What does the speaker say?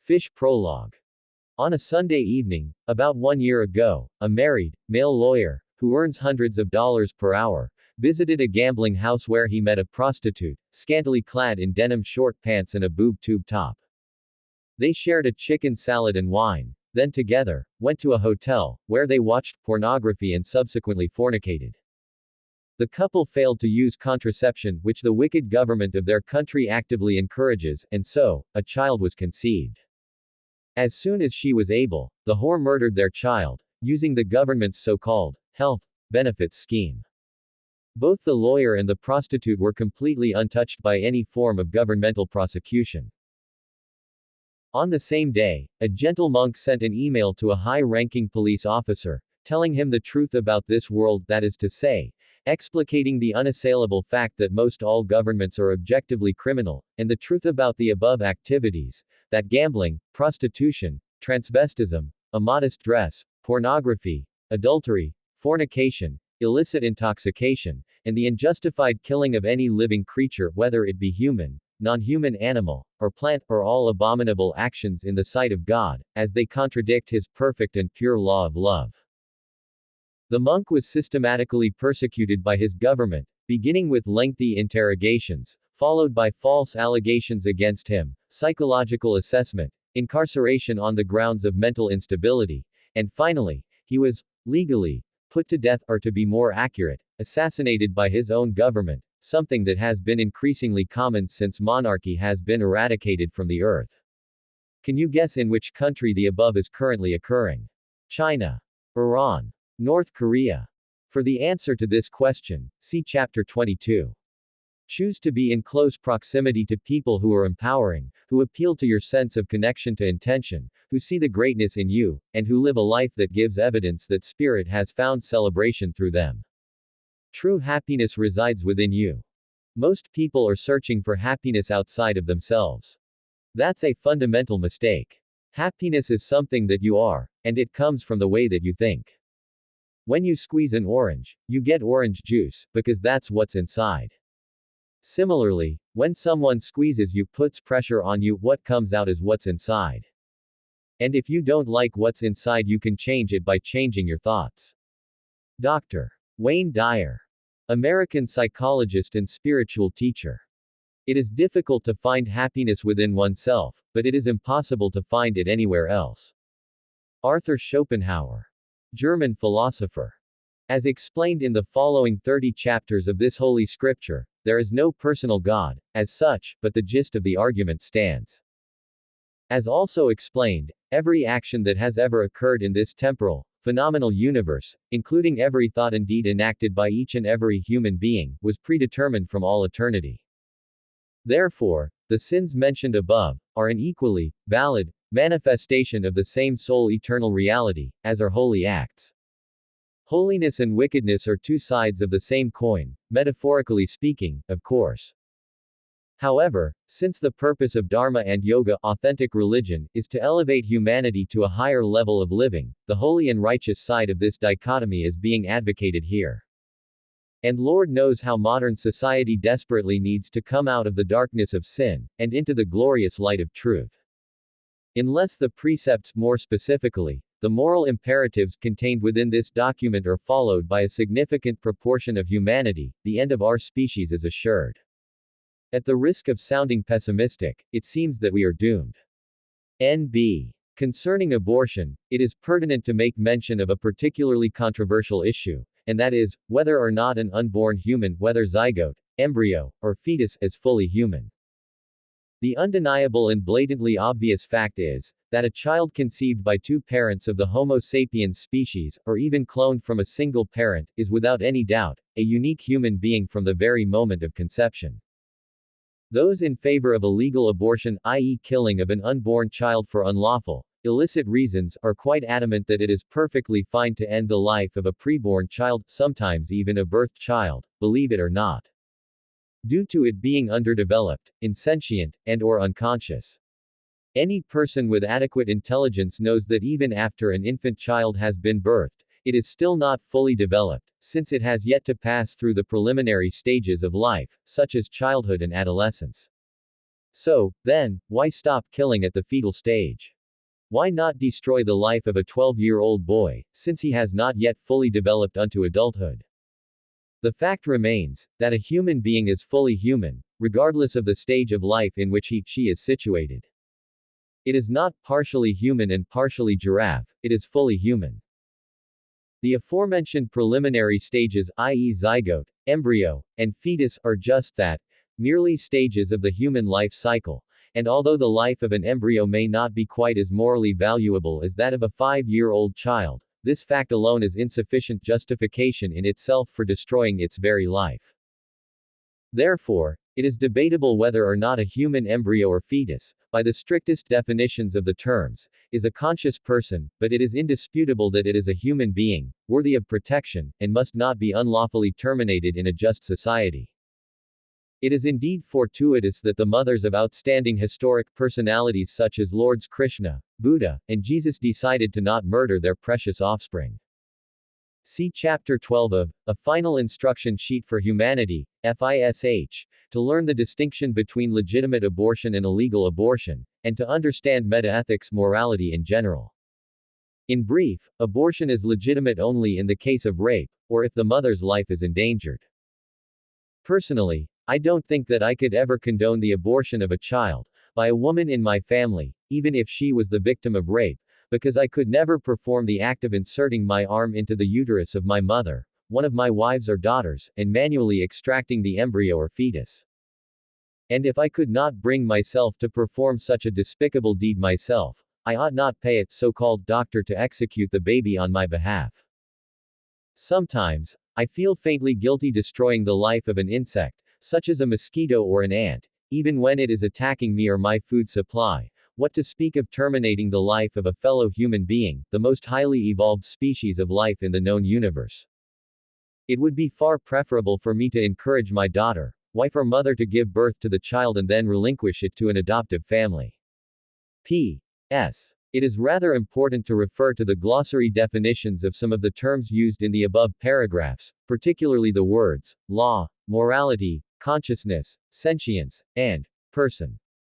Fish Prologue. On a Sunday evening, about 1 year ago, a married, male lawyer, who earns hundreds of dollars per hour, visited a gambling house where he met a prostitute, scantily clad in denim short pants and a boob tube top. They shared a chicken salad and wine, then together, went to a hotel, where they watched pornography and subsequently fornicated. The couple failed to use contraception, which the wicked government of their country actively encourages, and so, a child was conceived. As soon as she was able, the whore murdered their child, using the government's so-called health benefits scheme. Both the lawyer and the prostitute were completely untouched by any form of governmental prosecution. On the same day, a gentle monk sent an email to a high-ranking police officer, telling him the truth about this world, that is to say, explicating the unassailable fact that most all governments are objectively criminal, and the truth about the above activities, that gambling, prostitution, transvestism, immodest dress, pornography, adultery, fornication, illicit intoxication, and the unjustified killing of any living creature, whether it be human, non-human animal, or plant, are all abominable actions in the sight of God, as they contradict His perfect and pure law of love. The monk was systematically persecuted by his government, beginning with lengthy interrogations, followed by false allegations against him, psychological assessment, incarceration on the grounds of mental instability, and finally, he was, legally, put to death, or to be more accurate, assassinated by his own government, something that has been increasingly common since monarchy has been eradicated from the earth. Can you guess in which country the above is currently occurring? China, Iran, North Korea? For the answer to this question, see Chapter 22. Choose to be in close proximity to people who are empowering, who appeal to your sense of connection to intention, who see the greatness in you, and who live a life that gives evidence that Spirit has found celebration through them. True happiness resides within you. Most people are searching for happiness outside of themselves. That's a fundamental mistake. Happiness is something that you are, and it comes from the way that you think. When you squeeze an orange, you get orange juice, because that's what's inside. Similarly, when someone squeezes you, puts pressure on you, what comes out is what's inside. And if you don't like what's inside, you can change it by changing your thoughts. Dr. Wayne Dyer, American psychologist and spiritual teacher. It is difficult to find happiness within oneself, but it is impossible to find it anywhere else. Arthur Schopenhauer, German philosopher. As explained in the following 30 chapters of this holy scripture, there is no personal God, as such, but the gist of the argument stands. As also explained, every action that has ever occurred in this temporal, phenomenal universe, including every thought and deed enacted by each and every human being, was predetermined from all eternity. Therefore, the sins mentioned above are an equally valid manifestation of the same sole eternal reality, as are holy acts. Holiness and wickedness are two sides of the same coin, metaphorically speaking, of course. However, since the purpose of Dharma and Yoga, authentic religion, is to elevate humanity to a higher level of living, the holy and righteous side of this dichotomy is being advocated here. And Lord knows how modern society desperately needs to come out of the darkness of sin, and into the glorious light of truth. Unless the precepts, more specifically, the moral imperatives contained within this document are followed by a significant proportion of humanity, the end of our species is assured. At the risk of sounding pessimistic, it seems that we are doomed. N.B. Concerning abortion, it is pertinent to make mention of a particularly controversial issue, and that is, whether or not an unborn human, whether zygote, embryo, or fetus, is fully human. The undeniable and blatantly obvious fact is, that a child conceived by two parents of the Homo sapiens species, or even cloned from a single parent, is without any doubt, a unique human being from the very moment of conception. Those in favor of illegal abortion, i.e. killing of an unborn child for unlawful, illicit reasons, are quite adamant that it is perfectly fine to end the life of a preborn child, sometimes even a birthed child, believe it or not, due to it being underdeveloped, insentient, and/or unconscious. Any person with adequate intelligence knows that even after an infant child has been birthed, it is still not fully developed, since it has yet to pass through the preliminary stages of life, such as childhood and adolescence. So, then, why stop killing at the fetal stage? Why not destroy the life of a 12-year-old boy, since he has not yet fully developed unto adulthood? The fact remains, that a human being is fully human, regardless of the stage of life in which she is situated. It is not partially human and partially giraffe, it is fully human. The aforementioned preliminary stages, i.e. zygote, embryo, and fetus, are just that, merely stages of the human life cycle, and although the life of an embryo may not be quite as morally valuable as that of a 5-year-old child, this fact alone is insufficient justification in itself for destroying its very life. Therefore, it is debatable whether or not a human embryo or fetus, by the strictest definitions of the terms, is a conscious person, but it is indisputable that it is a human being, worthy of protection, and must not be unlawfully terminated in a just society. It is indeed fortuitous that the mothers of outstanding historic personalities such as Lords Krishna, Buddha, and Jesus decided to not murder their precious offspring. See Chapter 12 of A Final Instruction Sheet for Humanity, FISH, to learn the distinction between legitimate abortion and illegal abortion, and to understand metaethics morality in general. In brief, abortion is legitimate only in the case of rape, or if the mother's life is endangered. Personally, I don't think that I could ever condone the abortion of a child, by a woman in my family, even if she was the victim of rape, because I could never perform the act of inserting my arm into the uterus of my mother, one of my wives or daughters, and manually extracting the embryo or fetus. And if I could not bring myself to perform such a despicable deed myself, I ought not pay a so-called doctor to execute the baby on my behalf. Sometimes, I feel faintly guilty destroying the life of an insect, such as a mosquito or an ant, even when it is attacking me or my food supply. What to speak of terminating the life of a fellow human being, the most highly evolved species of life in the known universe? It would be far preferable for me to encourage my daughter, wife or mother to give birth to the child and then relinquish it to an adoptive family. P.S. It is rather important to refer to the glossary definitions of some of the terms used in the above paragraphs, particularly the words law, morality, consciousness, sentience, and person.